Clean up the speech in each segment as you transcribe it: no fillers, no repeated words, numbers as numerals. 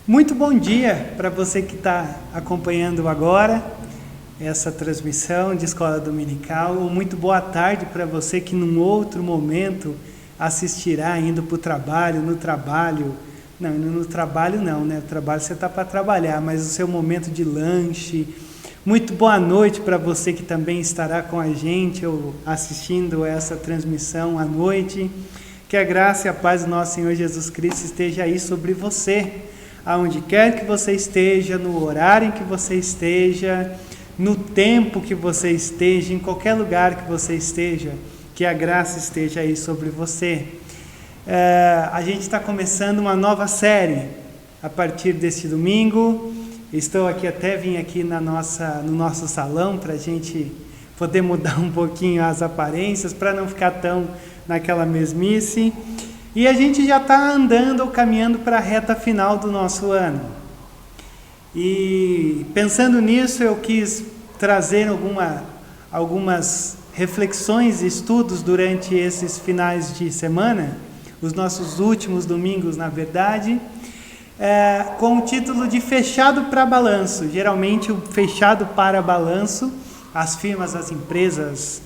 Muito bom dia para você que está acompanhando agora essa transmissão de Escola Dominical, ou muito boa tarde para você que num outro momento assistirá indo para o trabalho, no trabalho não, né? O trabalho você está para trabalhar, mas o seu momento de lanche. Muito boa noite para você que também estará com a gente ou assistindo essa transmissão à noite. Que a graça e a paz do nosso Senhor Jesus Cristo esteja aí sobre você, aonde quer que você esteja, no horário em que você esteja, no tempo que você esteja, em qualquer lugar que você esteja, que a graça esteja aí sobre você. A gente está começando uma nova série a partir deste domingo. Estou aqui, vim aqui no nosso salão para a gente poder mudar um pouquinho as aparências, para não ficar tão naquela mesmice. E a gente já está andando ou caminhando para a reta final do nosso ano. E pensando nisso, eu quis trazer algumas reflexões e estudos durante esses finais de semana, os nossos últimos domingos, na verdade, com o título de Fechado para Balanço. Geralmente, o fechado para balanço, as firmas, as empresas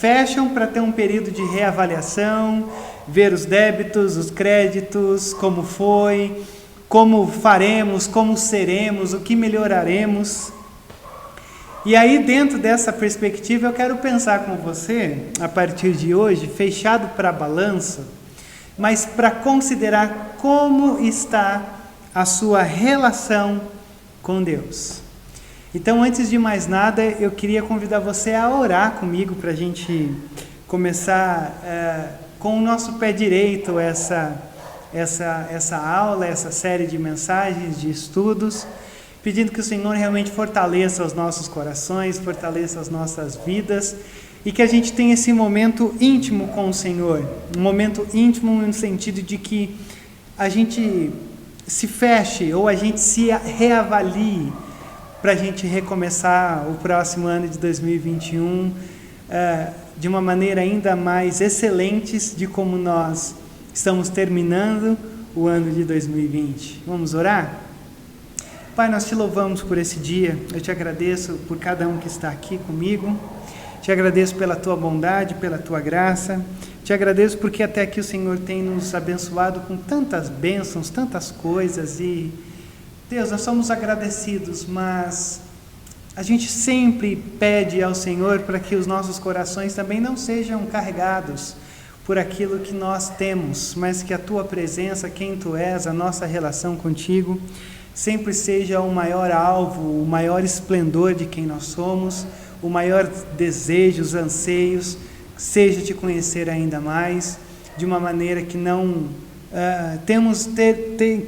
fecham para ter um período de reavaliação, ver os débitos, os créditos, como foi, como faremos, como seremos, o que melhoraremos. E aí, dentro dessa perspectiva, eu quero pensar com você, a partir de hoje, fechado para balanço, mas para considerar como está a sua relação com Deus. Então, antes de mais nada, eu queria convidar você a orar comigo para a gente começar com o nosso pé direito essa aula, essa série de mensagens, de estudos, pedindo que o Senhor realmente fortaleça os nossos corações, fortaleça as nossas vidas e que a gente tenha esse momento íntimo com o Senhor, um momento íntimo no sentido de que a gente se feche ou a gente se reavalie para a gente recomeçar o próximo ano de 2021 de uma maneira ainda mais excelente de como nós estamos terminando o ano de 2020. Vamos orar? Pai, nós te louvamos por esse dia, eu te agradeço por cada um que está aqui comigo, te agradeço pela tua bondade, pela tua graça, te agradeço porque até aqui o Senhor tem nos abençoado com tantas bênçãos, tantas coisas e, Deus, nós somos agradecidos, mas a gente sempre pede ao Senhor para que os nossos corações também não sejam carregados por aquilo que nós temos, mas que a tua presença, quem tu és, a nossa relação contigo, sempre seja o maior alvo, o maior esplendor de quem nós somos, o maior desejo, os anseios, seja te conhecer ainda mais, de uma maneira que não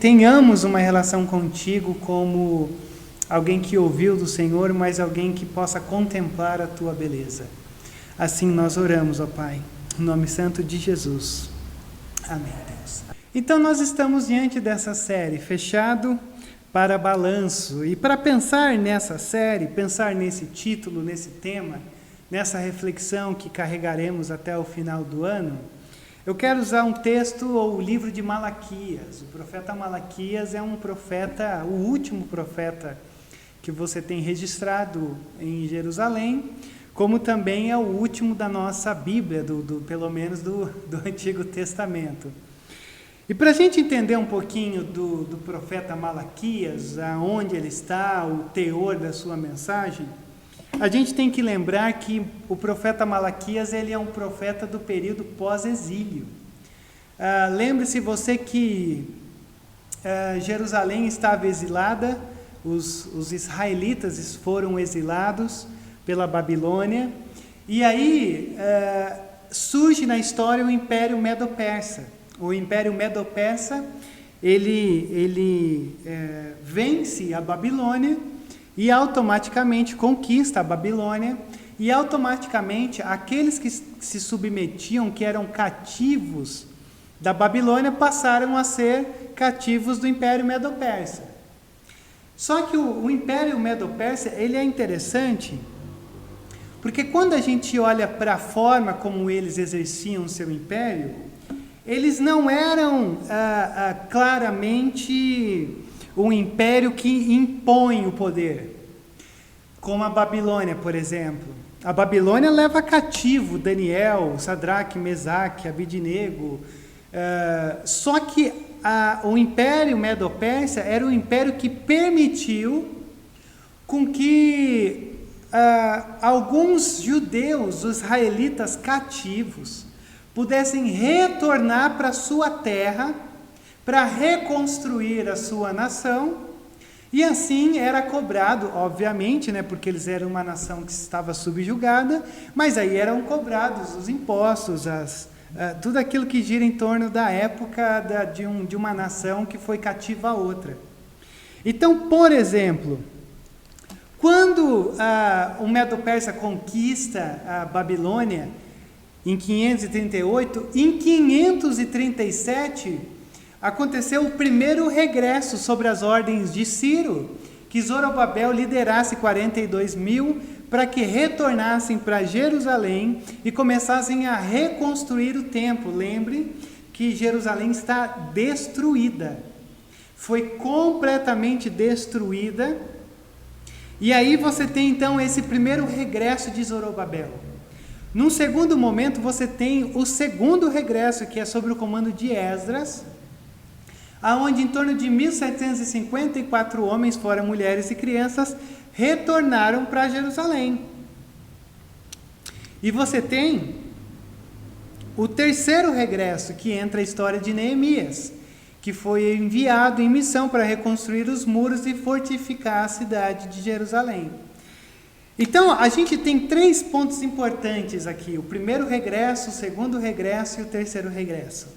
tenhamos uma relação contigo como alguém que ouviu do Senhor, mas alguém que possa contemplar a tua beleza. Assim nós oramos, ó Pai, em nome santo de Jesus. Amém, Deus. Então nós estamos diante dessa série, Fechado para Balanço. E para pensar nessa série, pensar nesse título, nesse tema, nessa reflexão que carregaremos até o final do ano, eu quero usar um texto ou o livro de Malaquias. O profeta Malaquias é um profeta, o último profeta que você tem registrado em Jerusalém, como também é o último da nossa Bíblia, pelo menos do Antigo Testamento. E para a gente entender um pouquinho do profeta Malaquias, aonde ele está, o teor da sua mensagem, a gente tem que lembrar que o profeta Malaquias ele é um profeta do período pós-exílio. Lembre-se você que Jerusalém estava exilada, os israelitas foram exilados pela Babilônia, e aí surge na história o Império Medo-Persa. O Império Medo-Persa, ele vence a Babilônia e automaticamente conquista a Babilônia, e automaticamente aqueles que se submetiam, que eram cativos da Babilônia, passaram a ser cativos do Império Medo-Persa. Só que o Império Medo-Persa, ele é interessante, porque quando a gente olha para a forma como eles exerciam o seu império, eles não eram claramente um império que impõe o poder, como a Babilônia, por exemplo. A Babilônia leva cativo Daniel, Sadraque, Mesaque, Abidnego. Só que o Império Medo-Persa era um império que permitiu com que alguns judeus, os israelitas cativos, pudessem retornar para sua terra para reconstruir a sua nação. E assim era cobrado, obviamente, né, porque eles eram uma nação que estava subjugada, mas aí eram cobrados os impostos, tudo aquilo que gira em torno da época de uma nação que foi cativa a outra. Então, por exemplo, quando o Medo-Persa conquista a Babilônia, em 538, em 537, aconteceu o primeiro regresso sobre as ordens de Ciro, que Zorobabel liderasse 42 mil para que retornassem para Jerusalém e começassem a reconstruir o templo. Lembre que Jerusalém está destruída, foi completamente destruída. E aí você tem então esse primeiro regresso de Zorobabel. Num segundo momento você tem o segundo regresso, que é sobre o comando de Esdras, aonde em torno de 1.754 homens, fora mulheres e crianças, retornaram para Jerusalém. E você tem o terceiro regresso, que entra a história de Neemias, que foi enviado em missão para reconstruir os muros e fortificar a cidade de Jerusalém. Então, a gente tem 3 pontos importantes aqui: o primeiro regresso, o segundo regresso e o terceiro regresso,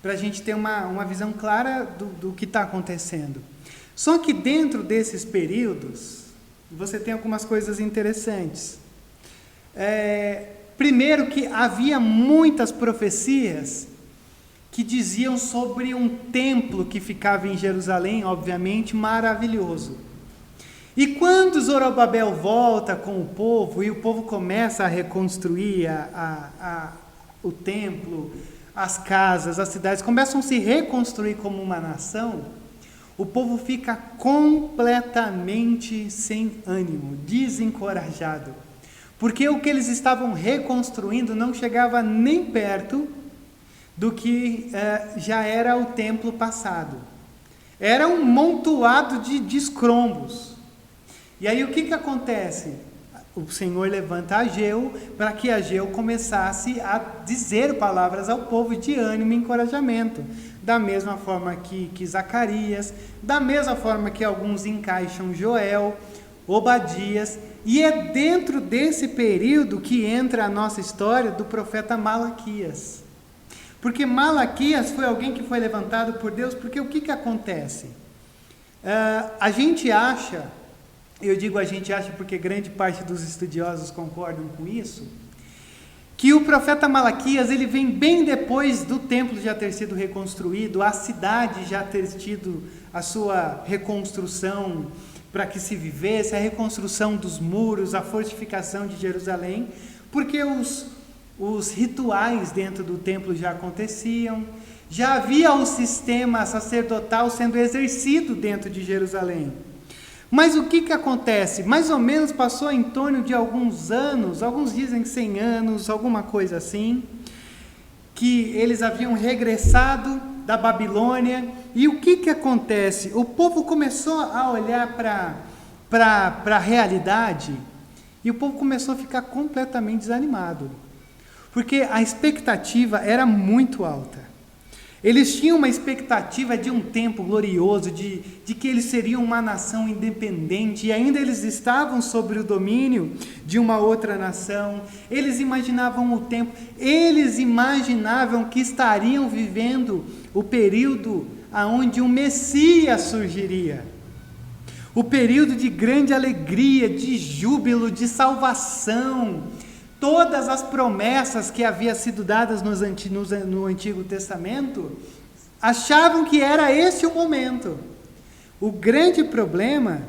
para a gente ter uma visão clara do que está acontecendo. Só que dentro desses períodos, você tem algumas coisas interessantes. Primeiro, que havia muitas profecias que diziam sobre um templo que ficava em Jerusalém, obviamente, maravilhoso. E quando Zorobabel volta com o povo, e o povo começa a reconstruir o templo, as casas, as cidades, começam a se reconstruir como uma nação, o povo fica completamente sem ânimo, desencorajado, porque o que eles estavam reconstruindo não chegava nem perto do que já era o templo passado. Era um montoado de escombros. E aí o que acontece? O Senhor levanta Ageu para que Ageu começasse a dizer palavras ao povo de ânimo e encorajamento. Da mesma forma que Zacarias, da mesma forma que alguns encaixam Joel, Obadias. E é dentro desse período que entra a nossa história do profeta Malaquias. Porque Malaquias foi alguém que foi levantado por Deus, porque o que acontece? A gente acha, eu digo a gente acha porque grande parte dos estudiosos concordam com isso, que o profeta Malaquias ele vem bem depois do templo já ter sido reconstruído, a cidade já ter tido a sua reconstrução para que se vivesse, a reconstrução dos muros, a fortificação de Jerusalém, porque os rituais dentro do templo já aconteciam, já havia o sistema sacerdotal sendo exercido dentro de Jerusalém. Mas o que acontece? Mais ou menos passou em torno de alguns anos, alguns dizem 100 anos, alguma coisa assim, que eles haviam regressado da Babilônia. E o que acontece? O povo começou a olhar para a realidade e o povo começou a ficar completamente desanimado, porque a expectativa era muito alta. Eles tinham uma expectativa de um tempo glorioso, de que eles seriam uma nação independente, e ainda eles estavam sob o domínio de uma outra nação. Eles imaginavam o tempo, eles imaginavam que estariam vivendo o período onde um Messias surgiria. O período de grande alegria, de júbilo, de salvação. Todas as promessas que haviam sido dadas no Antigo Testamento, achavam que era esse o momento. O grande problema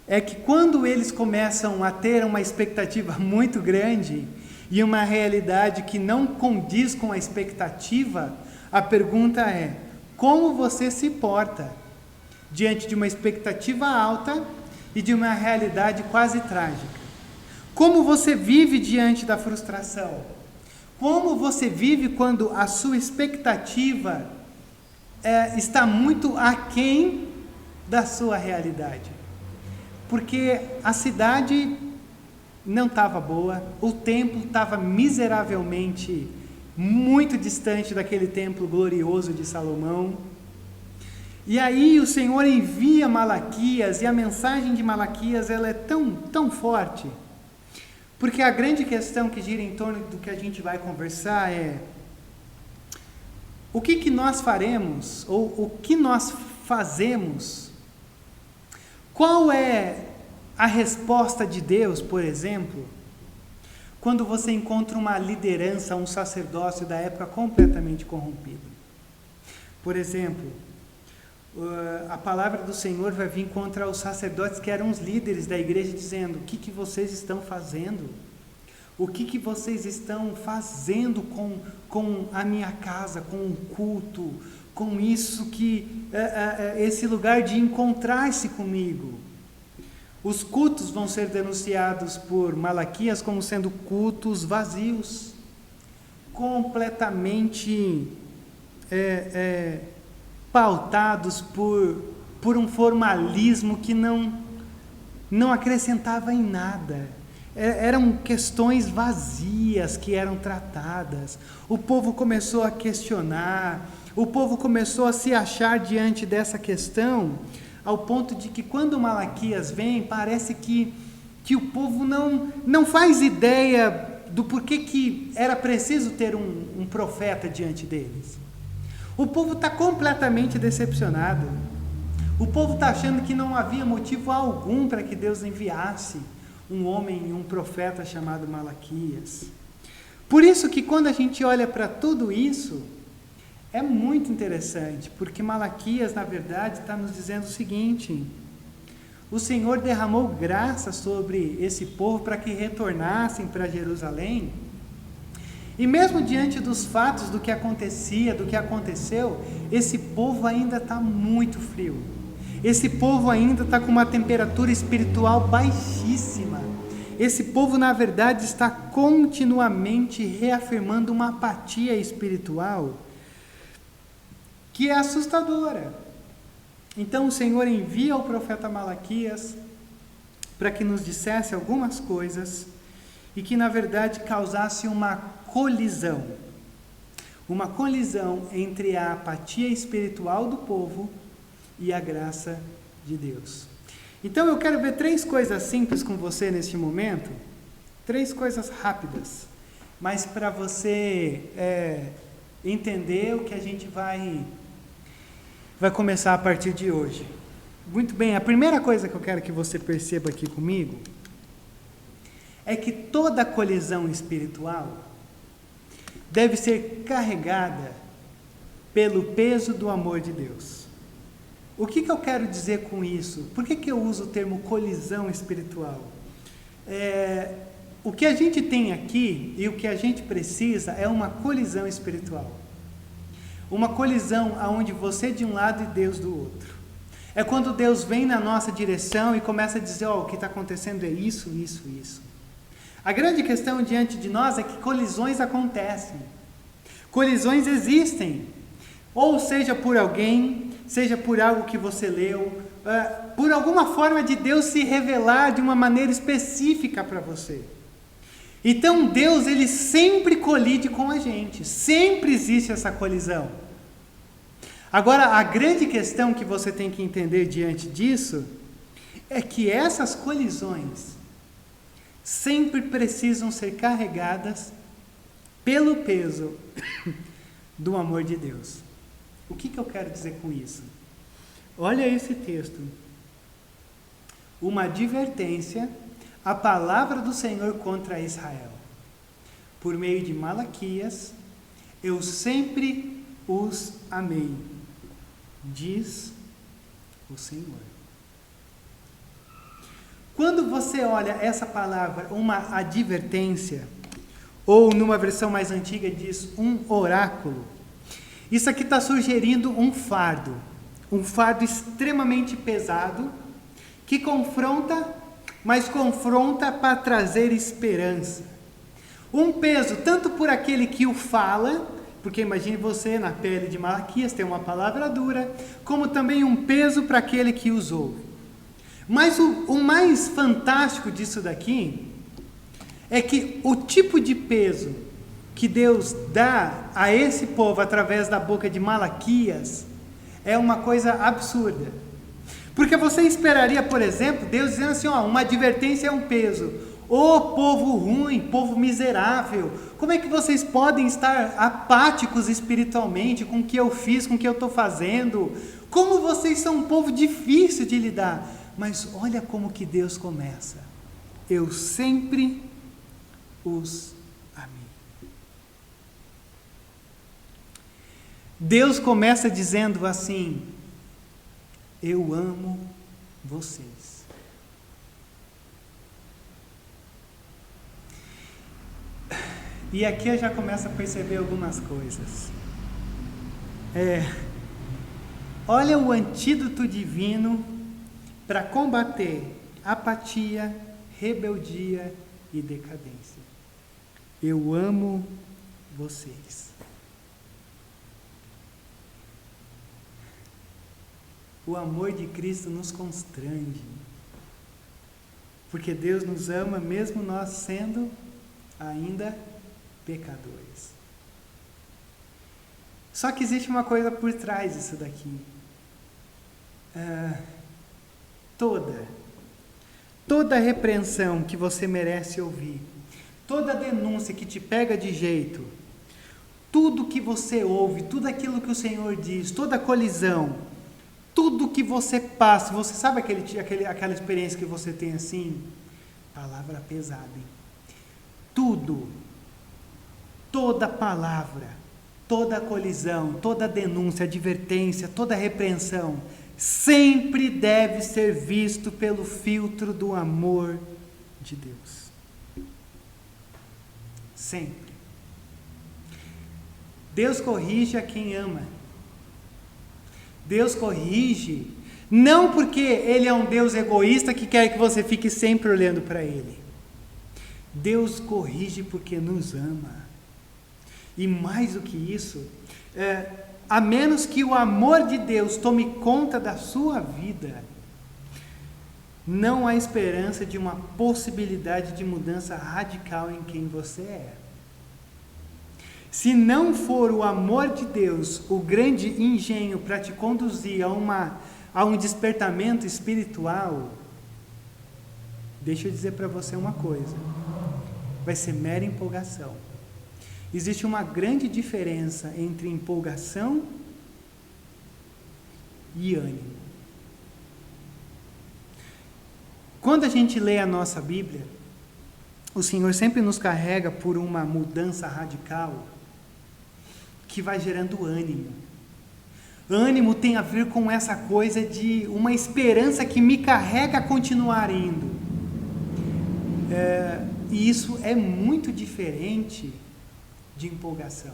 é que quando eles começam a ter uma expectativa muito grande e uma realidade que não condiz com a expectativa, a pergunta é: como você se porta diante de uma expectativa alta e de uma realidade quase trágica. Como você vive diante da frustração? Como você vive quando a sua expectativa está muito aquém da sua realidade? Porque a cidade não estava boa, o templo estava miseravelmente muito distante daquele templo glorioso de Salomão. E aí o Senhor envia Malaquias, e a mensagem de Malaquias ela é tão forte, porque a grande questão que gira em torno do que a gente vai conversar é: o que nós faremos, ou o que nós fazemos? Qual é a resposta de Deus, por exemplo, quando você encontra uma liderança, um sacerdócio da época completamente corrompido? Por exemplo, a palavra do Senhor vai vir contra os sacerdotes que eram os líderes da igreja, dizendo: o que vocês estão fazendo? O que vocês estão fazendo com a minha casa, com o culto, com isso esse lugar de encontrar-se comigo? Os cultos vão ser denunciados por Malaquias como sendo cultos vazios, completamente pautados por um formalismo que não acrescentava em nada. Eram questões vazias que eram tratadas. O povo começou a questionar, o povo começou a se achar diante dessa questão, ao ponto de que quando Malaquias vem, parece que o povo não faz ideia do porquê que era preciso ter um profeta diante deles. O povo está completamente decepcionado. O povo está achando que não havia motivo algum para que Deus enviasse um homem, um profeta chamado Malaquias. Por isso que quando a gente olha para tudo isso, é muito interessante, porque Malaquias, na verdade, está nos dizendo o seguinte: o Senhor derramou graça sobre esse povo para que retornassem para Jerusalém. E mesmo diante dos fatos do que acontecia, do que aconteceu, esse povo ainda está muito frio. Esse povo ainda está com uma temperatura espiritual baixíssima. Esse povo, na verdade, está continuamente reafirmando uma apatia espiritual que é assustadora. Então o Senhor envia o profeta Malaquias para que nos dissesse algumas coisas e que, na verdade, causasse uma colisão entre a apatia espiritual do povo e a graça de Deus. Então eu quero ver 3 coisas simples com você neste momento, 3 coisas rápidas, mas para você entender o que a gente vai começar a partir de hoje. Muito bem, a primeira coisa que eu quero que você perceba aqui comigo é que toda colisão espiritual deve ser carregada pelo peso do amor de Deus. O que eu quero dizer com isso? Por que eu uso o termo colisão espiritual? O que a gente tem aqui e o que a gente precisa é uma colisão espiritual. Uma colisão onde você de um lado e Deus do outro. É quando Deus vem na nossa direção e começa a dizer: o que está acontecendo é isso, isso, isso. A grande questão diante de nós é que colisões acontecem. Colisões existem. Ou seja por alguém, seja por algo que você leu, por alguma forma de Deus se revelar de uma maneira específica para você. Então Deus, ele sempre colide com a gente. Sempre existe essa colisão. Agora, a grande questão que você tem que entender diante disso é que essas colisões sempre precisam ser carregadas pelo peso do amor de Deus. O que eu quero dizer com isso? Olha esse texto. Uma advertência, a palavra do Senhor contra Israel. Por meio de Malaquias, eu sempre os amei, diz o Senhor. Quando você olha essa palavra, uma advertência, ou numa versão mais antiga diz um oráculo, isso aqui está sugerindo um fardo. um fardo extremamente pesado, que confronta, mas confronta para trazer esperança. Um peso tanto por aquele que o fala, porque imagine você na pele de Malaquias, tem uma palavra dura, como também um peso para aquele que os ouve. Mas o mais fantástico disso daqui é que o tipo de peso que Deus dá a esse povo através da boca de Malaquias é uma coisa absurda. Porque você esperaria, por exemplo, Deus dizendo assim, uma advertência é um peso. Ô povo ruim, povo miserável, como é que vocês podem estar apáticos espiritualmente com o que eu fiz, com o que eu estou fazendo? Como vocês são um povo difícil de lidar? Mas olha como que Deus começa. Eu sempre os amei. Deus começa dizendo assim, eu amo vocês. E aqui eu já começo a perceber algumas coisas. Olha o antídoto divino para combater apatia, rebeldia e decadência. Eu amo vocês. O amor de Cristo nos constrange, porque Deus nos ama mesmo nós sendo ainda pecadores. Só que existe uma coisa por trás disso daqui. Toda repreensão que você merece ouvir, toda denúncia que te pega de jeito, tudo que você ouve, tudo aquilo que o Senhor diz, toda colisão, tudo que você passa, você sabe aquela experiência que você tem assim? Palavra pesada, hein? Tudo, toda palavra, toda colisão, toda denúncia, advertência, toda repreensão, sempre deve ser visto pelo filtro do amor de Deus. Sempre. Deus corrige a quem ama. Deus corrige, não porque Ele é um Deus egoísta que quer que você fique sempre olhando para Ele. Deus corrige porque nos ama. E mais do que isso, a menos que o amor de Deus tome conta da sua vida, não há esperança de uma possibilidade de mudança radical em quem você é. Se não for o amor de Deus o grande engenho para te conduzir a um despertamento espiritual, deixa eu dizer para você uma coisa, vai ser mera empolgação. Existe uma grande diferença entre empolgação e ânimo. Quando a gente lê a nossa Bíblia, o Senhor sempre nos carrega por uma mudança radical que vai gerando ânimo. Ânimo tem a ver com essa coisa de uma esperança que me carrega a continuar indo. E isso é muito diferente de empolgação.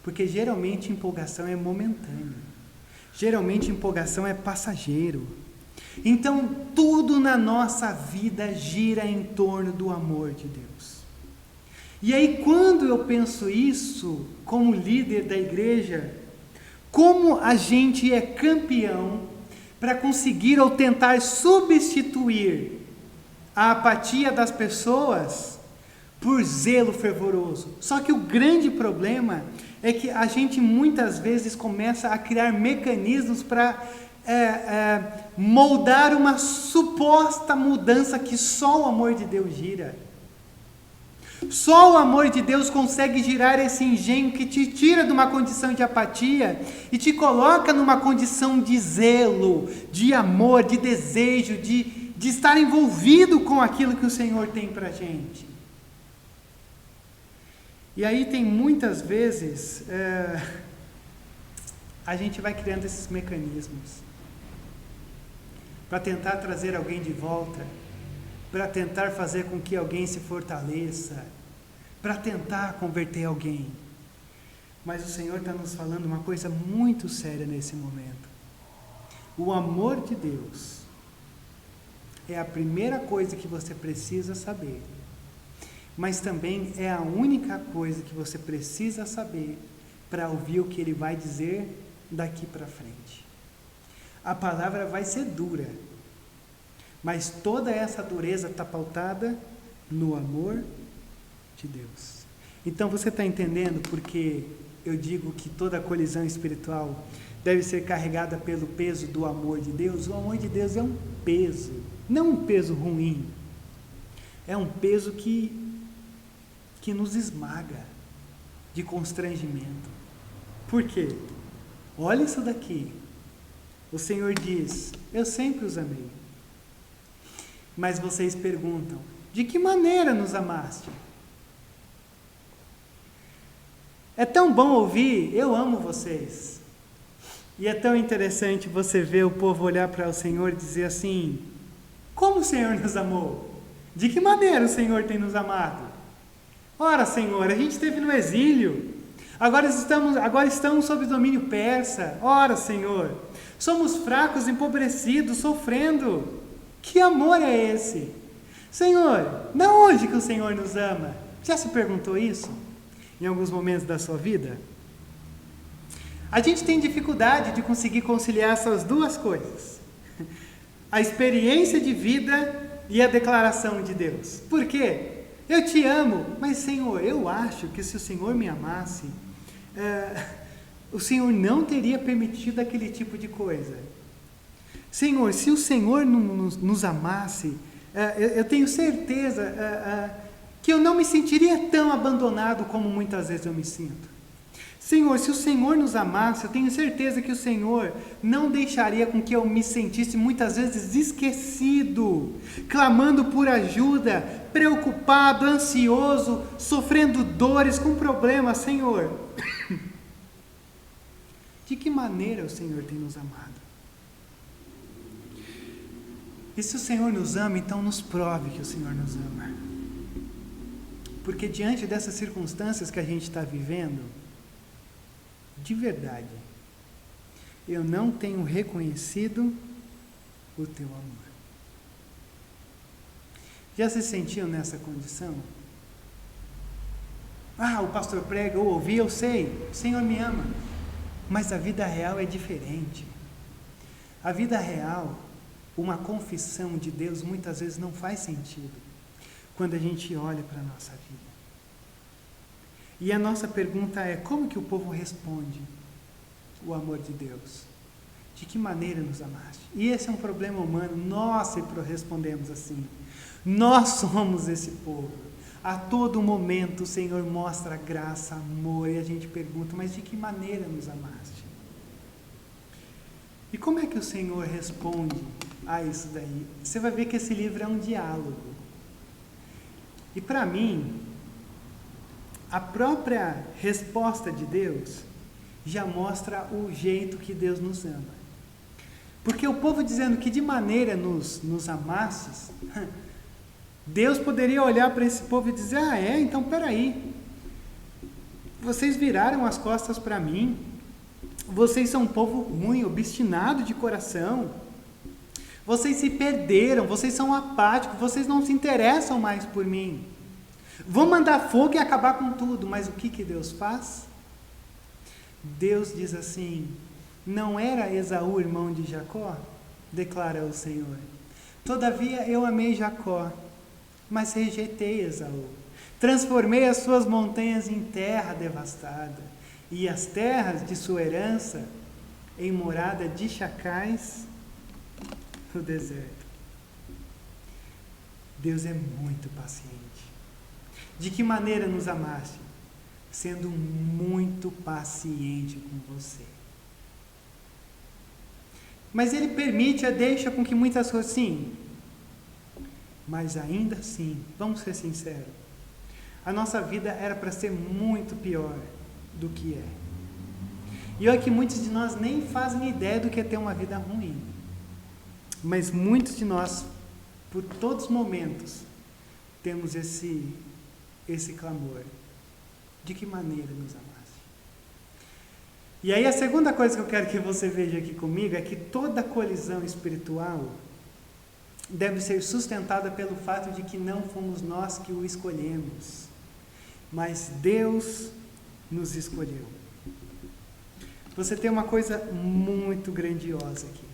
Porque geralmente empolgação é momentânea. Geralmente empolgação é passageiro. Então tudo na nossa vida gira em torno do amor de Deus. E aí quando eu penso isso, como líder da igreja, como a gente é campeão para conseguir ou tentar substituir a apatia das pessoas por zelo fervoroso. Só que o grande problema é que a gente muitas vezes começa a criar mecanismos para moldar uma suposta mudança que só o amor de Deus gira. Só o amor de Deus consegue girar esse engenho que te tira de uma condição de apatia e te coloca numa condição de zelo, de amor, de desejo, de estar envolvido com aquilo que o Senhor tem para a gente. E aí tem muitas vezes, a gente vai criando esses mecanismos para tentar trazer alguém de volta, para tentar fazer com que alguém se fortaleça, para tentar converter alguém. Mas o Senhor está nos falando uma coisa muito séria nesse momento. O amor de Deus é a primeira coisa que você precisa saber, mas também é a única coisa que você precisa saber para ouvir o que Ele vai dizer daqui para frente. A palavra vai ser dura, mas toda essa dureza está pautada no amor de Deus. Então você está entendendo porque eu digo que toda colisão espiritual deve ser carregada pelo peso do amor de Deus? O amor de Deus é um peso, não um peso ruim, é um peso que nos esmaga de constrangimento. Por quê? Olha isso daqui. O Senhor diz: eu sempre os amei. Mas vocês perguntam: de que maneira nos amaste? É tão bom ouvir: eu amo vocês. E é tão interessante você ver o povo olhar para o Senhor e dizer assim: como o Senhor nos amou? De que maneira o Senhor tem nos amado? Ora, Senhor, a gente esteve no exílio, agora estamos sob domínio persa. Ora, Senhor, somos fracos, empobrecidos, sofrendo. Que amor é esse? Senhor, de onde que o Senhor nos ama? Já se perguntou isso em alguns momentos da sua vida? A gente tem dificuldade de conseguir conciliar essas duas coisas: a experiência de vida e a declaração de Deus. Por quê? Eu te amo, mas Senhor, eu acho que se o Senhor me amasse, o Senhor não teria permitido aquele tipo de coisa. Senhor, se o Senhor nos amasse, eu tenho certeza que eu não me sentiria tão abandonado como muitas vezes eu me sinto. Senhor, se o Senhor nos amasse, eu tenho certeza que o Senhor não deixaria com que eu me sentisse muitas vezes esquecido, clamando por ajuda, preocupado, ansioso, sofrendo dores, com problemas. Senhor, de que maneira o Senhor tem nos amado? E se o Senhor nos ama, então nos prove que o Senhor nos ama. Porque diante dessas circunstâncias que a gente está vivendo, de verdade, eu não tenho reconhecido o teu amor. Já se sentiu nessa condição? O pastor prega, eu ouvi, eu sei, o Senhor me ama. Mas a vida real é diferente. A vida real, uma confissão de Deus muitas vezes não faz sentido quando a gente olha para a nossa vida. E a nossa pergunta é: como que o povo responde o amor de Deus? De que maneira nos amaste? E esse é um problema humano, nós sempre respondemos assim. Nós somos esse povo. A todo momento o Senhor mostra graça, amor, e a gente pergunta: mas de que maneira nos amaste? E como é que o Senhor responde a isso daí? Você vai ver que esse livro é um diálogo. E para mim, a própria resposta de Deus já mostra o jeito que Deus nos ama. Porque o povo dizendo que de maneira nos amasses, Deus poderia olhar para esse povo e dizer: então peraí, vocês viraram as costas para mim, vocês são um povo ruim, obstinado de coração, vocês se perderam, vocês são apáticos, vocês não se interessam mais por mim. Vão mandar fogo e acabar com tudo. Mas o que Deus faz? Deus diz assim: não era Esaú irmão de Jacó? Declara o Senhor. Todavia eu amei Jacó, mas rejeitei Esaú. Transformei as suas montanhas em terra devastada, e as terras de sua herança em morada de chacais no deserto. Deus é muito paciente. De que maneira nos amaste? Sendo muito paciente com você. Mas Ele permite, deixa com que muitas coisas, sim. Mas ainda assim, vamos ser sinceros, a nossa vida era para ser muito pior do que é. E olha que muitos de nós nem fazem ideia do que é ter uma vida ruim. Mas muitos de nós, por todos os momentos, temos esse clamor: de que maneira nos amaste? E aí a segunda coisa que eu quero que você veja aqui comigo é que toda colisão espiritual deve ser sustentada pelo fato de que não fomos nós que o escolhemos, mas Deus nos escolheu. Você tem uma coisa muito grandiosa aqui.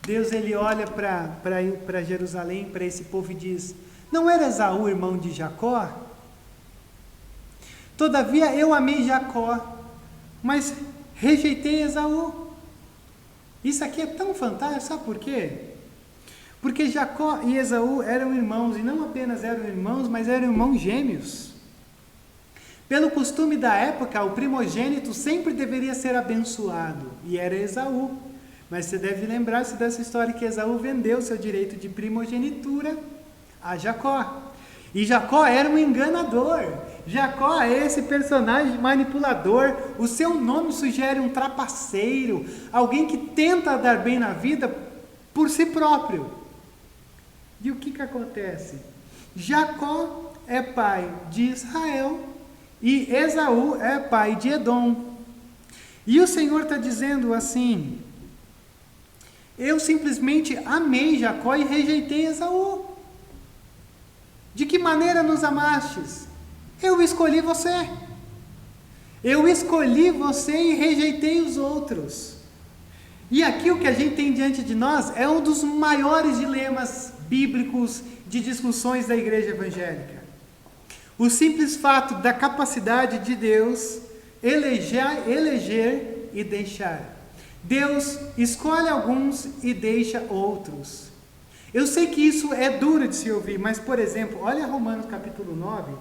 Deus, ele olha para Jerusalém, para esse povo e diz: não era Esaú irmão de Jacó? Todavia eu amei Jacó, mas rejeitei Esaú. Isso aqui é tão fantástico, sabe por quê? Porque Jacó e Esaú eram irmãos, e não apenas eram irmãos, mas eram irmãos gêmeos. Pelo costume da época, o primogênito sempre deveria ser abençoado, e era Esaú. Mas você deve lembrar-se dessa história que Esaú vendeu seu direito de primogenitura a Jacó. E Jacó era um enganador. Jacó é esse personagem manipulador. O seu nome sugere um trapaceiro, alguém que tenta dar bem na vida por si próprio. E o que acontece? Jacó é pai de Israel e Esaú é pai de Edom. E o Senhor está dizendo assim: eu simplesmente amei Jacó e rejeitei Esaú. De que maneira nos amastes? Eu escolhi você. Eu escolhi você e rejeitei os outros. E aqui o que a gente tem diante de nós é um dos maiores dilemas bíblicos de discussões da igreja evangélica. O simples fato da capacidade de Deus eleger e deixar. Deus escolhe alguns e deixa outros. Eu sei que isso é duro de se ouvir, mas, por exemplo, olha Romanos capítulo 9,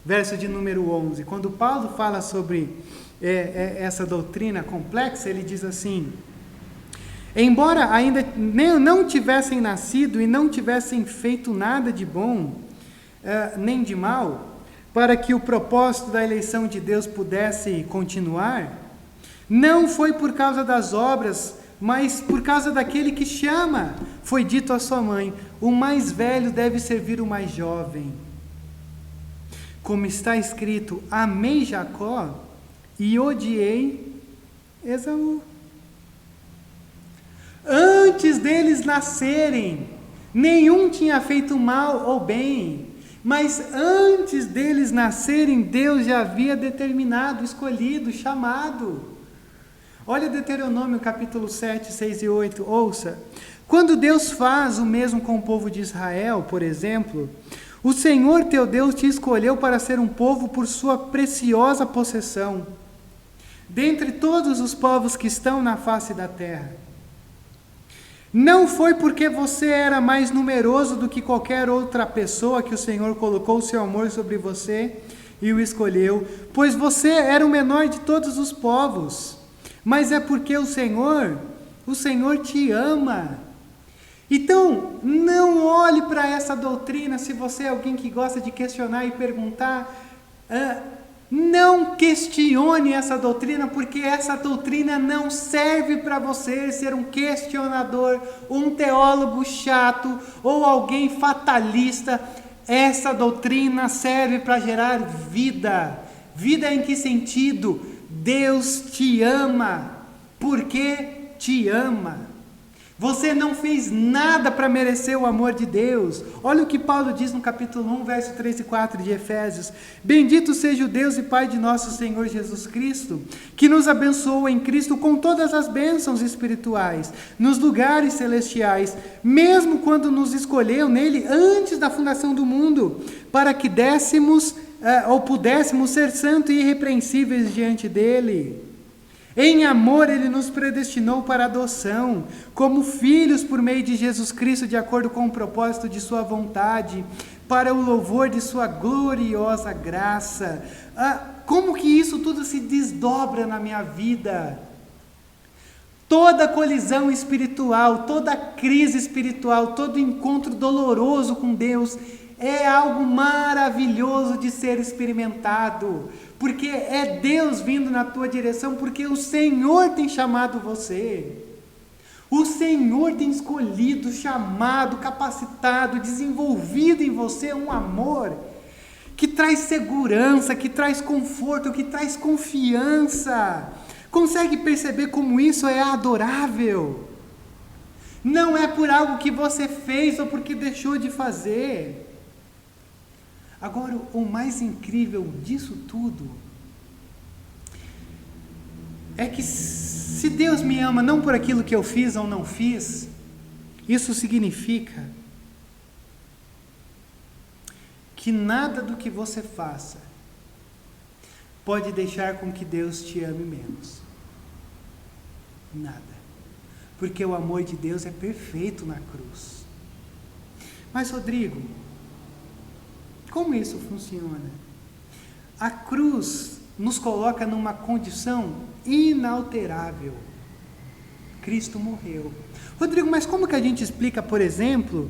verso de número 11. Quando Paulo fala sobre essa doutrina complexa, ele diz assim: embora ainda não tivessem nascido e não tivessem feito nada de bom, nem de mal, para que o propósito da eleição de Deus pudesse continuar, não foi por causa das obras, mas por causa daquele que chama. Foi dito à sua mãe: o mais velho deve servir o mais jovem. Como está escrito: amei Jacó e odiei Esaú. Antes deles nascerem, nenhum tinha feito mal ou bem, mas antes deles nascerem, Deus já havia determinado, escolhido, chamado. Olha Deuteronômio capítulo 7, 6 e 8, ouça. Quando Deus faz o mesmo com o povo de Israel, por exemplo, o Senhor teu Deus te escolheu para ser um povo por sua preciosa possessão, dentre todos os povos que estão na face da terra. Não foi porque você era mais numeroso do que qualquer outra pessoa que o Senhor colocou o seu amor sobre você e o escolheu, pois você era o menor de todos os povos. Mas é porque o Senhor te ama. Então, não olhe para essa doutrina, se você é alguém que gosta de questionar e perguntar, não questione essa doutrina, porque essa doutrina não serve para você ser um questionador, um teólogo chato ou alguém fatalista. Essa doutrina serve para gerar vida. Vida em que sentido? Deus te ama, porque te ama. Você não fez nada para merecer o amor de Deus. Olha o que Paulo diz no capítulo 1, verso 3 e 4 de Efésios. Bendito seja o Deus e Pai de nosso Senhor Jesus Cristo, que nos abençoou em Cristo com todas as bênçãos espirituais, nos lugares celestiais, mesmo quando nos escolheu nele antes da fundação do mundo, para que pudéssemos ser santos e irrepreensíveis diante dele. Em amor ele nos predestinou para adoção, como filhos por meio de Jesus Cristo, de acordo com o propósito de sua vontade, para o louvor de sua gloriosa graça. Como que isso tudo se desdobra na minha vida? Toda colisão espiritual, toda crise espiritual, todo encontro doloroso com Deus é algo maravilhoso de ser experimentado, porque é Deus vindo na tua direção, porque o Senhor tem chamado você. O Senhor tem escolhido, chamado, capacitado, desenvolvido em você um amor que traz segurança, que traz conforto, que traz confiança. Consegue perceber como isso é adorável? Não é por algo que você fez ou porque deixou de fazer. Agora, o mais incrível disso tudo é que se Deus me ama não por aquilo que eu fiz ou não fiz, isso significa que nada do que você faça pode deixar com que Deus te ame menos. Nada. Porque o amor de Deus é perfeito na cruz. Mas, Rodrigo, como isso funciona? A cruz nos coloca numa condição inalterável. Cristo morreu. Rodrigo, mas como que a gente explica, por exemplo,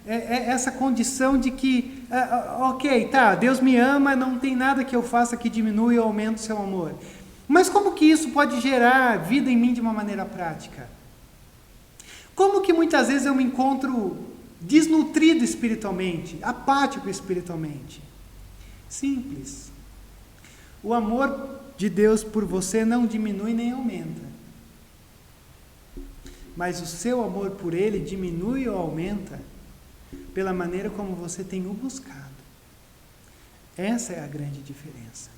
essa condição de que, ok, tá, Deus me ama, não tem nada que eu faça que diminua ou aumente o seu amor. Mas como que isso pode gerar vida em mim de uma maneira prática? Como que muitas vezes eu me encontro desnutrido espiritualmente, apático espiritualmente? Simples. O amor de Deus por você não diminui nem aumenta. Mas o seu amor por Ele diminui ou aumenta pela maneira como você tem o buscado. Essa é a grande diferença.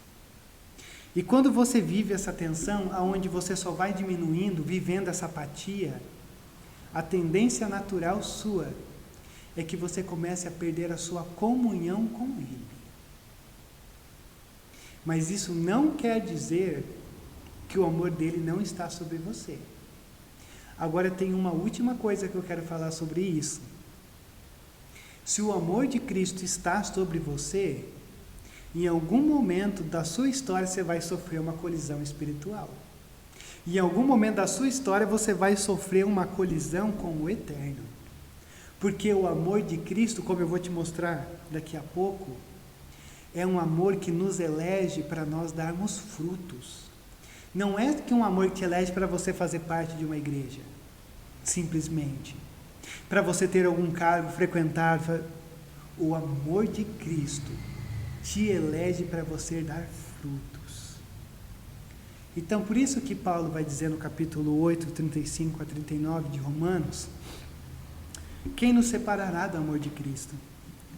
E quando você vive essa tensão, aonde você só vai diminuindo, vivendo essa apatia, a tendência natural sua é que você comece a perder a sua comunhão com Ele. Mas isso não quer dizer que o amor dele não está sobre você. Agora tem uma última coisa que eu quero falar sobre isso. Se o amor de Cristo está sobre você, em algum momento da sua história você vai sofrer uma colisão espiritual. Em algum momento da sua história você vai sofrer uma colisão com o eterno. Porque o amor de Cristo, como eu vou te mostrar daqui a pouco, é um amor que nos elege para nós darmos frutos. Não é que um amor que te elege para você fazer parte de uma igreja, simplesmente. Para você ter algum cargo, frequentar. O amor de Cristo te elege para você dar frutos. Então, por isso que Paulo vai dizer no capítulo 8, 35 a 39 de Romanos, quem nos separará do amor de Cristo?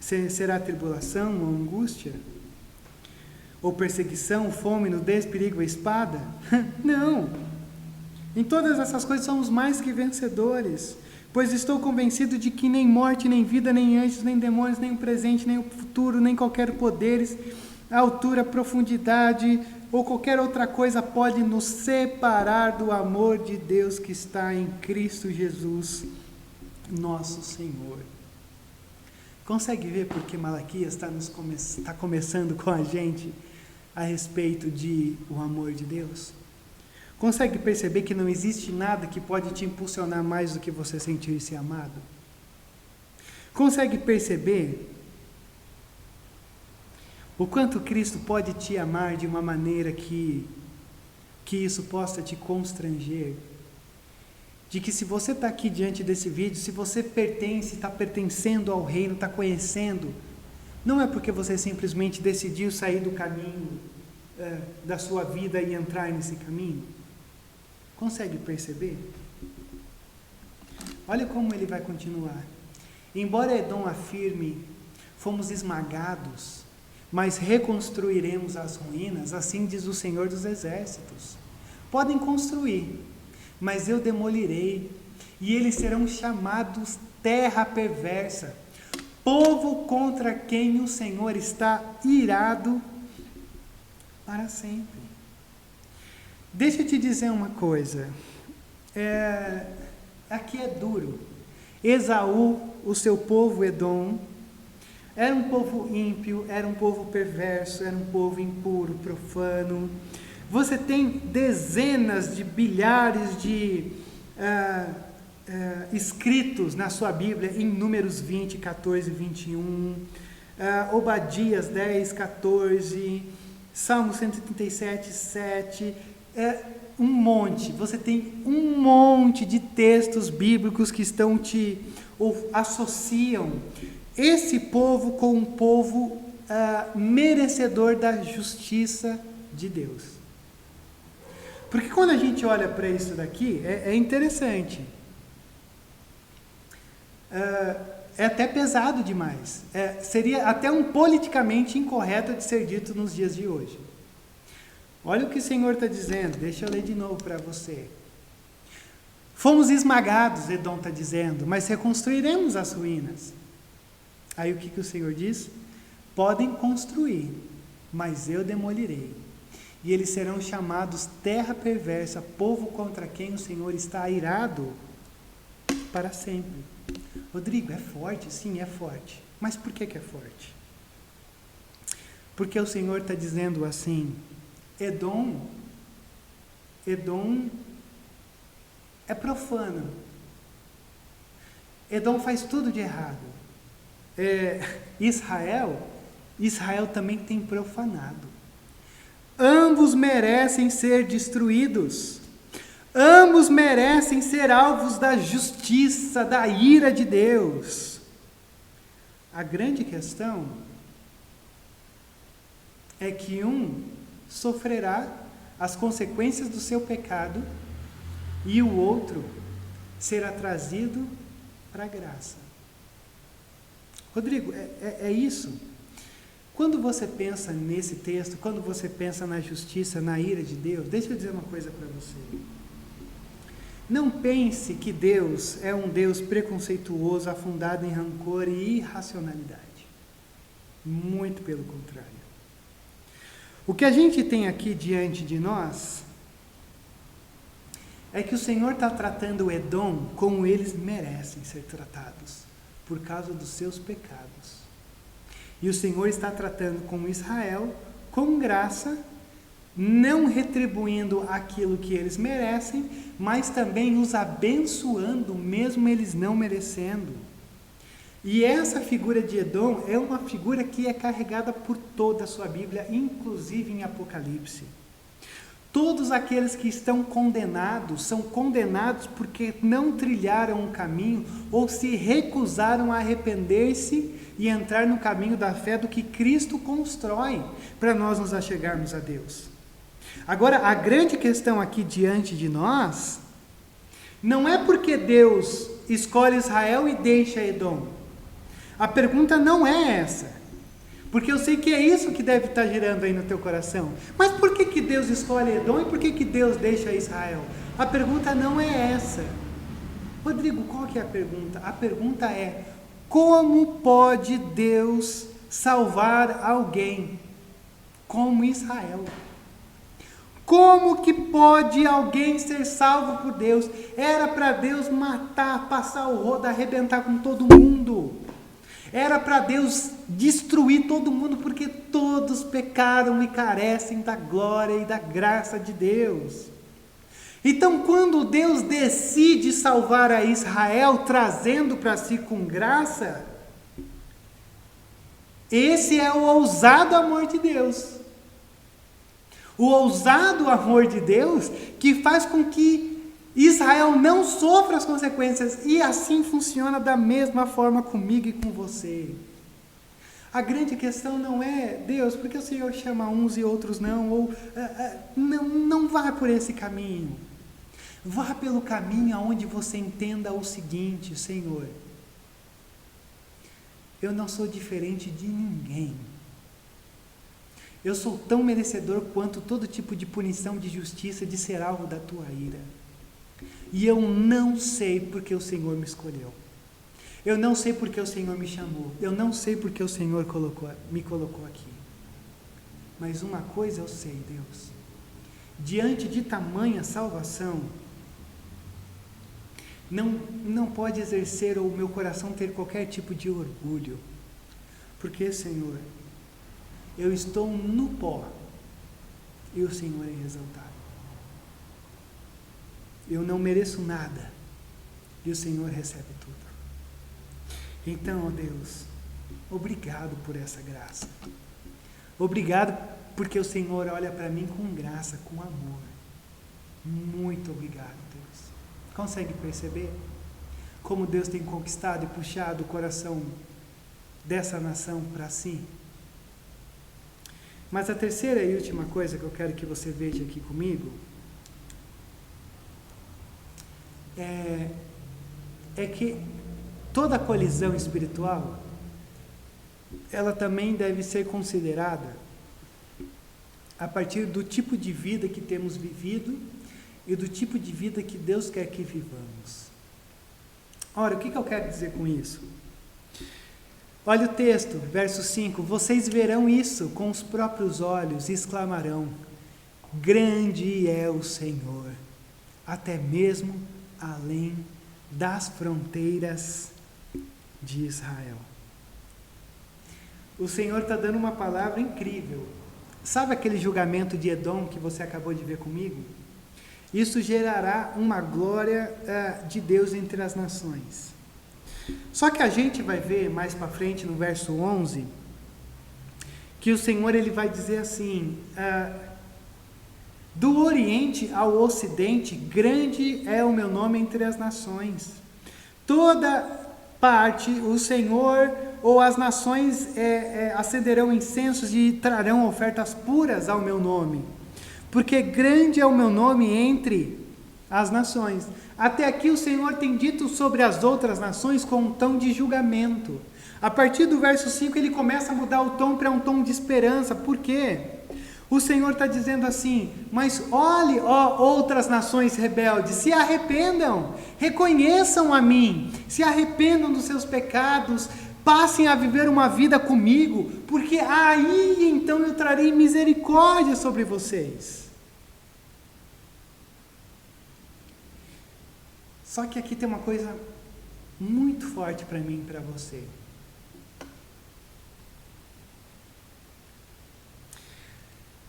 Será tribulação ou angústia? Ou perseguição, fome, nudez, perigo ou espada? Não! Em todas essas coisas somos mais que vencedores, pois estou convencido de que nem morte, nem vida, nem anjos, nem demônios, nem o presente, nem o futuro, nem qualquer poderes, altura, profundidade ou qualquer outra coisa pode nos separar do amor de Deus que está em Cristo Jesus, nosso Senhor. Consegue ver por que Malaquias está começando com a gente a respeito de o amor de Deus? Consegue perceber que não existe nada que pode te impulsionar mais do que você sentir-se amado? Consegue perceber o quanto Cristo pode te amar de uma maneira que isso possa te constranger? De que se você está aqui diante desse vídeo, se você pertence, está pertencendo ao reino, está conhecendo, não é porque você simplesmente decidiu sair do caminho da sua vida e entrar nesse caminho. Consegue perceber? Olha como ele vai continuar. Embora Edom afirme, fomos esmagados, mas reconstruiremos as ruínas, assim diz o Senhor dos Exércitos. Podem construir, mas eu demolirei, e eles serão chamados terra perversa, povo contra quem o Senhor está irado para sempre. Deixa eu te dizer uma coisa, aqui é duro. Esaú, o seu povo Edom, era um povo ímpio, era um povo perverso, era um povo impuro, profano. Você tem dezenas de bilhares de escritos na sua Bíblia, em Números 20, 14 e 21, Obadias 10, 14, Salmo 137, 7, um monte. Você tem um monte de textos bíblicos que estão ou associam esse povo com um povo merecedor da justiça de Deus. Porque quando a gente olha para isso daqui, é interessante. É até pesado demais. Seria até um politicamente incorreto de ser dito nos dias de hoje. Olha o que o Senhor está dizendo. Deixa eu ler de novo para você. Fomos esmagados, Edom está dizendo, mas reconstruiremos as ruínas. Aí o que o Senhor diz? Podem construir, mas eu demolirei. E eles serão chamados terra perversa, povo contra quem o Senhor está airado para sempre. Rodrigo, é forte? Sim, é forte. Mas por que é forte? Porque o Senhor está dizendo assim, Edom é profano. Edom faz tudo de errado. Israel também tem profanado. Ambos merecem ser destruídos. Ambos merecem ser alvos da justiça, da ira de Deus. A grande questão é que um sofrerá as consequências do seu pecado e o outro será trazido para a graça. Rodrigo, é isso. Quando você pensa nesse texto, quando você pensa na justiça, na ira de Deus, deixa eu dizer uma coisa para você. Não pense que Deus é um Deus preconceituoso, afundado em rancor e irracionalidade. Muito pelo contrário. O que a gente tem aqui diante de nós é que o Senhor está tratando o Edom como eles merecem ser tratados, por causa dos seus pecados. E o Senhor está tratando com Israel com graça, não retribuindo aquilo que eles merecem, mas também os abençoando, mesmo eles não merecendo. E essa figura de Edom é uma figura que é carregada por toda a sua Bíblia, inclusive em Apocalipse. Todos aqueles que estão condenados, são condenados porque não trilharam o caminho ou se recusaram a arrepender-se e entrar no caminho da fé do que Cristo constrói para nós nos achegarmos a Deus. Agora, a grande questão aqui diante de nós, não é porque Deus escolhe Israel e deixa Edom. A pergunta não é essa, porque eu sei que é isso que deve estar girando aí no teu coração. Mas por que Deus escolhe Edom e por que Deus deixa Israel? A pergunta não é essa. Rodrigo, qual que é a pergunta? A pergunta é, como pode Deus salvar alguém como Israel? Como que pode alguém ser salvo por Deus? Era para Deus matar, passar o rodo, arrebentar com todo mundo. Era para Deus destruir todo mundo, porque todos pecaram e carecem da glória e da graça de Deus. Então, quando Deus decide salvar a Israel, trazendo para si com graça, esse é o ousado amor de Deus. O ousado amor de Deus que faz com que Israel não sofra as consequências, e assim funciona da mesma forma comigo e com você. A grande questão não é, Deus, porque o Senhor chama uns e outros não, ou não vá por esse caminho. Vá pelo caminho onde você entenda o seguinte, Senhor, eu não sou diferente de ninguém. Eu sou tão merecedor quanto todo tipo de punição, de justiça, de ser alvo da tua ira. E eu não sei porque o Senhor me escolheu. Eu não sei porque o Senhor me chamou. Eu não sei porque o Senhor me colocou aqui. Mas uma coisa eu sei, Deus. Diante de tamanha salvação, não pode exercer ou o meu coração ter qualquer tipo de orgulho. Porque, Senhor, eu estou no pó e o Senhor é exaltado. Eu não mereço nada e o Senhor recebe tudo. Então, ó Deus, obrigado por essa graça. Obrigado porque o Senhor olha para mim com graça, com amor. Muito obrigado, Deus. Consegue perceber como Deus tem conquistado e puxado o coração dessa nação para si? Mas a terceira e última coisa que eu quero que você veja aqui comigo é que toda colisão espiritual, ela também deve ser considerada a partir do tipo de vida que temos vivido e do tipo de vida que Deus quer que vivamos. Ora, o que eu quero dizer com isso? Olha o texto, verso 5: vocês verão isso com os próprios olhos e exclamarão: grande é o Senhor, até mesmo além das fronteiras de Israel. O Senhor está dando uma palavra incrível. Sabe aquele julgamento de Edom que você acabou de ver comigo? Isso gerará uma glória de Deus entre as nações. Só que a gente vai ver mais para frente no verso 11, que o Senhor ele vai dizer assim: do Oriente ao Ocidente, grande é o meu nome entre as nações. Toda parte o Senhor ou as nações acenderão incensos e trarão ofertas puras ao meu nome, porque grande é o meu nome entre as nações. Até aqui o Senhor tem dito sobre as outras nações com um tom de julgamento. A partir do verso 5 ele começa a mudar o tom para um tom de esperança. Por quê? O Senhor está dizendo assim: mas olhe, ó outras nações rebeldes, se arrependam, reconheçam a mim, se arrependam dos seus pecados, passem a viver uma vida comigo, porque aí então eu trarei misericórdia sobre vocês. Só que aqui tem uma coisa muito forte para mim e para você.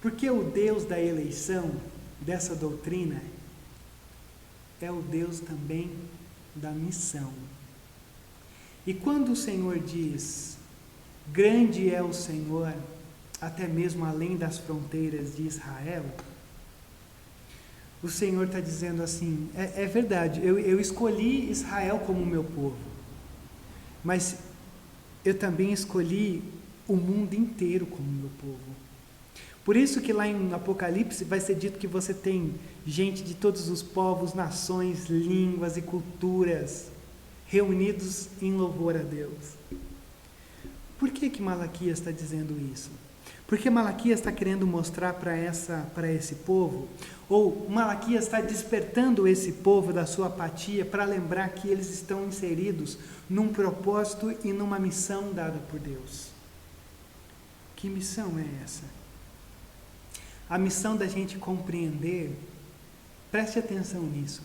Porque o Deus da eleição, dessa doutrina, é o Deus também da missão. E quando o Senhor diz, grande é o Senhor, até mesmo além das fronteiras de Israel, o Senhor está dizendo assim, é verdade, eu escolhi Israel como meu povo, mas eu também escolhi o mundo inteiro como meu povo. Por isso que lá em Apocalipse vai ser dito que você tem gente de todos os povos, nações, línguas e culturas reunidos em louvor a Deus. Por que Malaquias está dizendo isso? Porque Malaquias está querendo mostrar para esse povo, ou Malaquias está despertando esse povo da sua apatia para lembrar que eles estão inseridos num propósito e numa missão dada por Deus. Que missão é essa? A missão da gente compreender, preste atenção nisso.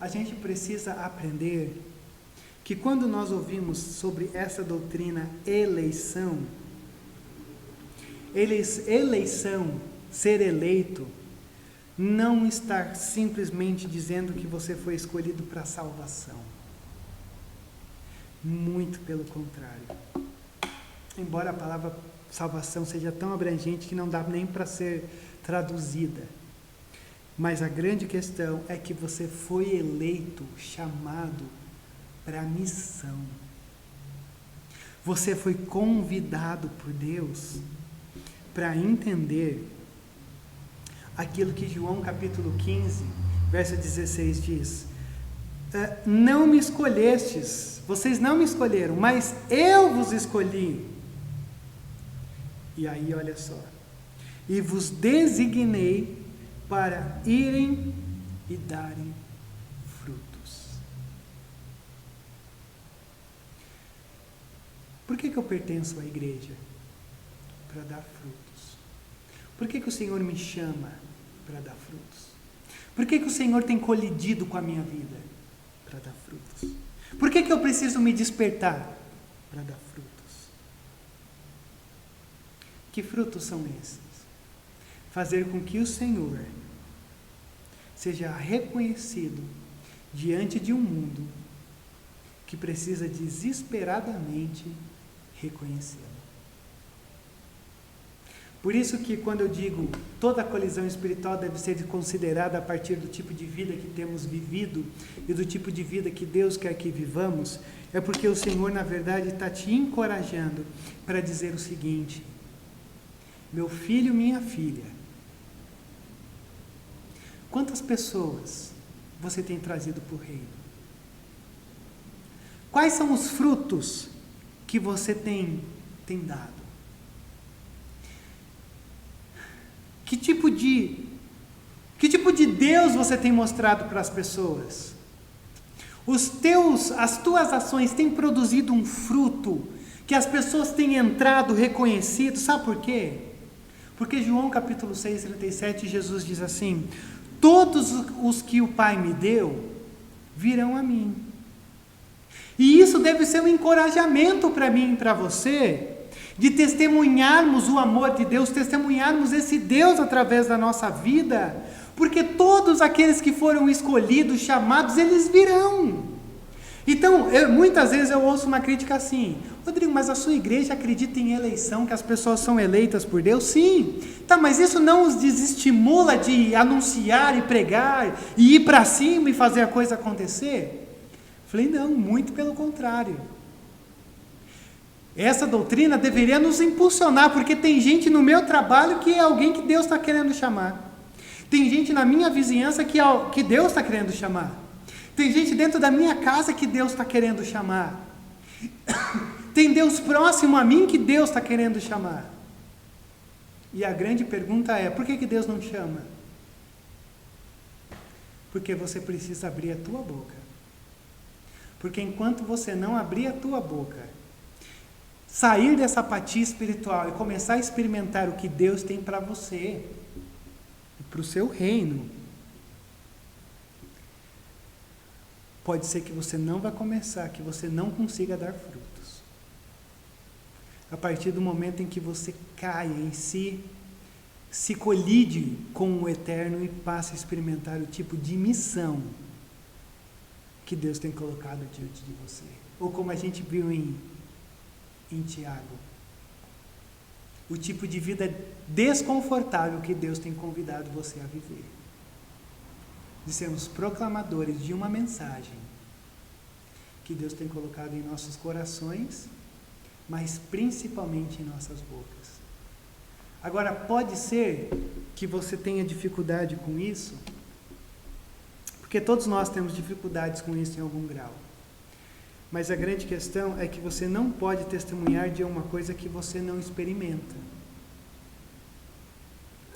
A gente precisa aprender que quando nós ouvimos sobre essa doutrina eleição, ser eleito, não está simplesmente dizendo que você foi escolhido para a salvação. Muito pelo contrário. Embora a palavra salvação seja tão abrangente que não dá nem para ser traduzida. Mas a grande questão é que você foi eleito, chamado para a missão. Você foi convidado por Deus para entender aquilo que João capítulo 15, verso 16 diz: não me escolhestes, vocês não me escolheram, mas eu vos escolhi. E aí olha só, e vos designei para irem e darem frutos. Por que eu pertenço à igreja? Para dar frutos. Por que o Senhor me chama para dar frutos? Por que o Senhor tem colidido com a minha vida? Para dar frutos. Por que eu preciso me despertar? Para dar frutos. Que frutos são esses? Fazer com que o Senhor seja reconhecido diante de um mundo que precisa desesperadamente reconhecê-lo. Por isso que quando eu digo toda colisão espiritual deve ser considerada a partir do tipo de vida que temos vivido e do tipo de vida que Deus quer que vivamos, é porque o Senhor, na verdade, está te encorajando para dizer o seguinte: meu filho, minha filha, quantas pessoas você tem trazido para o reino? Quais são os frutos que você tem dado? Que tipo de Deus você tem mostrado para as pessoas? As tuas ações têm produzido um fruto que as pessoas têm entrado, reconhecido. Sabe por quê? Porque João capítulo 6, 37, Jesus diz assim: todos os que o Pai me deu virão a mim. E isso deve ser um encorajamento para mim e para você, de testemunharmos o amor de Deus, testemunharmos esse Deus através da nossa vida, porque todos aqueles que foram escolhidos, chamados, eles virão. Então, muitas vezes eu ouço uma crítica assim: Rodrigo, mas a sua igreja acredita em eleição, que as pessoas são eleitas por Deus? Sim. Tá, mas isso não os desestimula de anunciar e pregar, e ir para cima e fazer a coisa acontecer? Falei, não, muito pelo contrário. Essa doutrina deveria nos impulsionar, porque tem gente no meu trabalho que é alguém que Deus está querendo chamar. Tem gente na minha vizinhança que Deus está querendo chamar. Tem gente dentro da minha casa que Deus está querendo chamar. Tem Deus próximo a mim que Deus está querendo chamar. E a grande pergunta é: por que Deus não chama? Porque você precisa abrir a tua boca. Porque enquanto você não abrir a tua boca, sair dessa apatia espiritual e começar a experimentar o que Deus tem para você, para o seu reino, pode ser que você não vá começar, que você não consiga dar frutos. A partir do momento em que você caia em si, se colide com o eterno e passe a experimentar o tipo de missão que Deus tem colocado diante de você. Ou como a gente viu em Tiago, o tipo de vida desconfortável que Deus tem convidado você a viver. De sermos proclamadores de uma mensagem que Deus tem colocado em nossos corações, mas principalmente em nossas bocas. Agora, pode ser que você tenha dificuldade com isso, porque todos nós temos dificuldades com isso em algum grau. Mas a grande questão é que você não pode testemunhar de uma coisa que você não experimenta.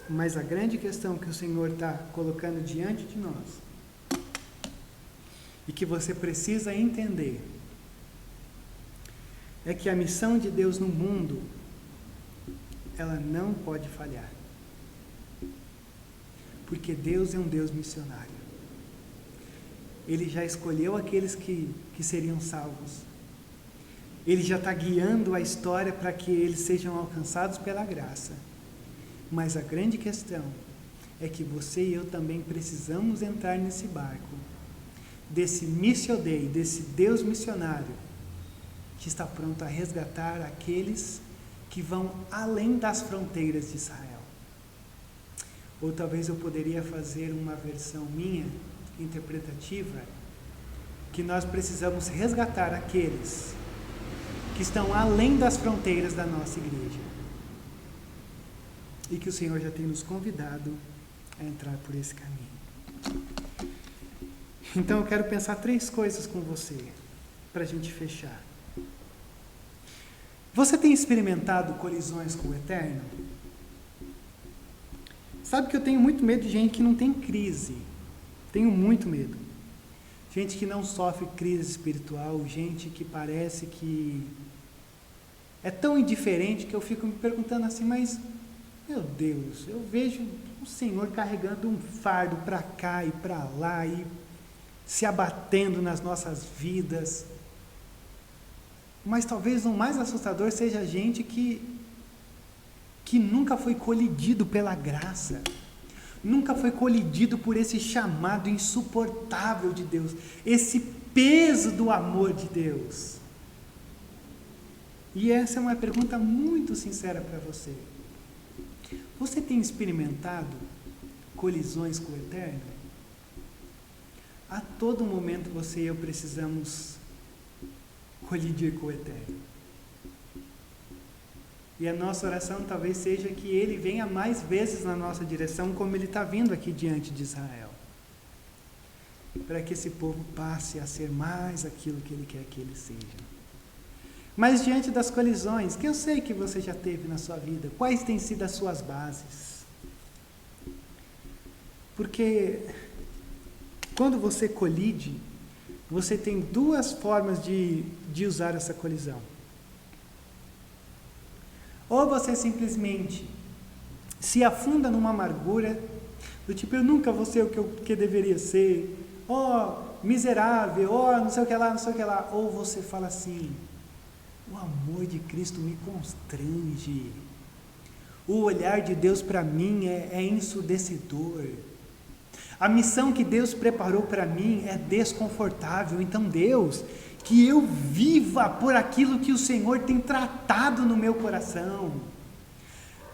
Mas a grande questão que o Senhor está colocando diante de nós, e que você precisa entender, é que a missão de Deus no mundo, ela não pode falhar. Porque Deus é um Deus missionário. Ele já escolheu aqueles que seriam salvos. Ele já está guiando a história para que eles sejam alcançados pela graça. Mas a grande questão é que você e eu também precisamos entrar nesse barco, desse Missio Dei, desse Deus missionário, que está pronto a resgatar aqueles que vão além das fronteiras de Israel. Ou talvez eu poderia fazer uma versão minha, interpretativa, que nós precisamos resgatar aqueles que estão além das fronteiras da nossa igreja. E que o Senhor já tem nos convidado a entrar por esse caminho. Então eu quero pensar 3 coisas com você, para a gente fechar. Você tem experimentado colisões com o Eterno? Sabe que eu tenho muito medo de gente que não tem crise. Tenho muito medo. Gente que não sofre crise espiritual, gente que parece que é tão indiferente que eu fico me perguntando assim, mas, meu Deus, eu vejo o Senhor carregando um fardo para cá e para lá e se abatendo nas nossas vidas. Mas talvez o mais assustador seja a gente que nunca foi colidido pela graça, nunca foi colidido por esse chamado insuportável de Deus, esse peso do amor de Deus. E essa é uma pergunta muito sincera para você. Você tem experimentado colisões com o Eterno? A todo momento você e eu precisamos colidir com o Eterno. E a nossa oração talvez seja que Ele venha mais vezes na nossa direção, como Ele está vindo aqui diante de Israel. para que esse povo passe a ser mais aquilo que Ele quer que eles sejam. Mas diante das colisões, que eu sei que você já teve na sua vida, quais têm sido as suas bases? Porque quando você colide, você tem duas formas de usar essa colisão. Ou você simplesmente se afunda numa amargura, do tipo, eu nunca vou ser o que deveria ser, miserável, não sei o que lá, não sei o que lá. Ou você fala assim, o amor de Cristo me constrange, o olhar de Deus para mim é ensurdecedor, a missão que Deus preparou para mim é desconfortável, então Deus, que eu viva por aquilo que o Senhor tem tratado no meu coração.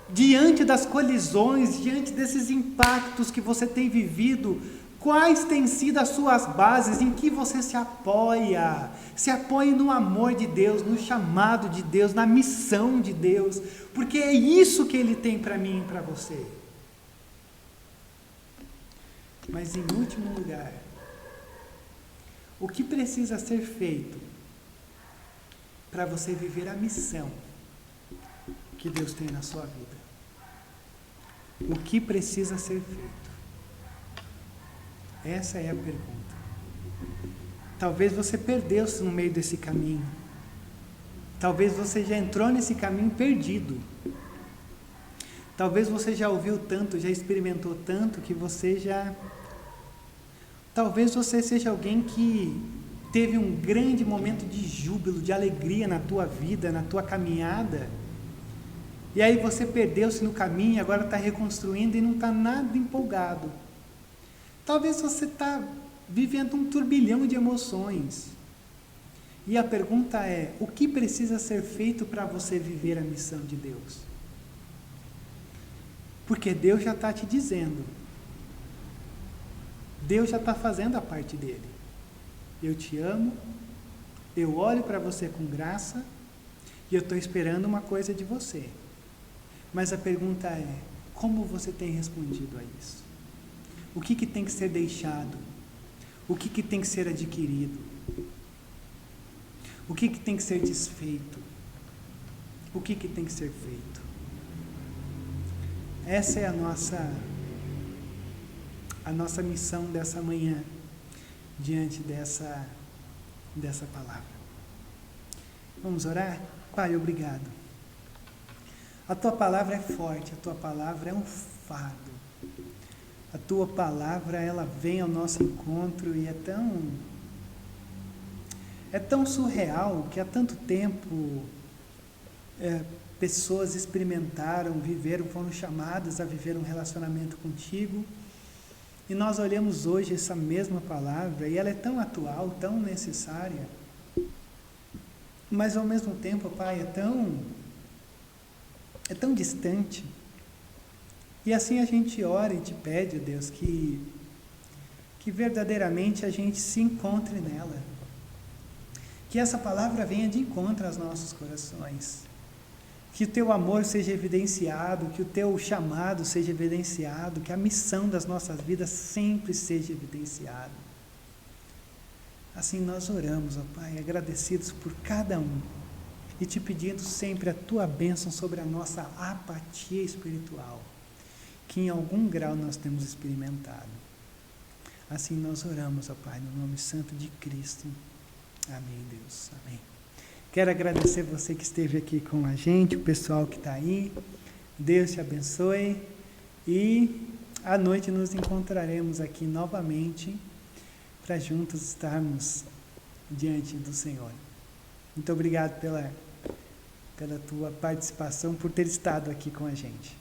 Diante das colisões, diante desses impactos que você tem vivido, quais têm sido as suas bases, em que você se apoia? Se apoie no amor de Deus, no chamado de Deus, na missão de Deus, porque é isso que Ele tem para mim e para você. Mas em último lugar, o que precisa ser feito para você viver a missão que Deus tem na sua vida? O que precisa ser feito? Essa é a pergunta. Talvez você perdeu-se no meio desse caminho. Talvez você já entrou nesse caminho perdido. Talvez você já ouviu tanto, já experimentou tanto, que você já... Talvez você seja alguém que teve um grande momento de júbilo, de alegria na tua vida, na tua caminhada, e aí você perdeu-se no caminho, agora está reconstruindo e não está nada empolgado. Talvez você está vivendo um turbilhão de emoções. E a pergunta é, o que precisa ser feito para você viver a missão de Deus? Porque Deus já está te dizendo. Deus já está fazendo a parte dele. Eu te amo, eu olho para você com graça e eu estou esperando uma coisa de você. Mas a pergunta é, como você tem respondido a isso? O que tem que ser deixado? O que tem que ser adquirido? O que tem que ser desfeito? O que tem que ser feito? Essa é a nossa missão dessa manhã, diante dessa palavra. Vamos orar? Pai, obrigado. A Tua palavra é forte, a Tua palavra é um fardo. A Tua palavra, ela vem ao nosso encontro e é tão surreal que há tanto tempo pessoas experimentaram, viveram, foram chamadas a viver um relacionamento contigo. E nós olhamos hoje essa mesma palavra e ela é tão atual, tão necessária, mas ao mesmo tempo, Pai, é tão distante. E assim a gente ora e te pede, Deus, que verdadeiramente a gente se encontre nela. Que essa palavra venha de encontro aos nossos corações. Que o Teu amor seja evidenciado, que o Teu chamado seja evidenciado, que a missão das nossas vidas sempre seja evidenciada. Assim nós oramos, ó Pai, agradecidos por cada um e te pedindo sempre a Tua bênção sobre a nossa apatia espiritual, que em algum grau nós temos experimentado. Assim nós oramos, ó Pai, no nome santo de Cristo. Amém, Deus. Amém. Quero agradecer você que esteve aqui com a gente, o pessoal que está aí. Deus te abençoe. E à noite nos encontraremos aqui novamente para juntos estarmos diante do Senhor. Muito obrigado pela tua participação, por ter estado aqui com a gente.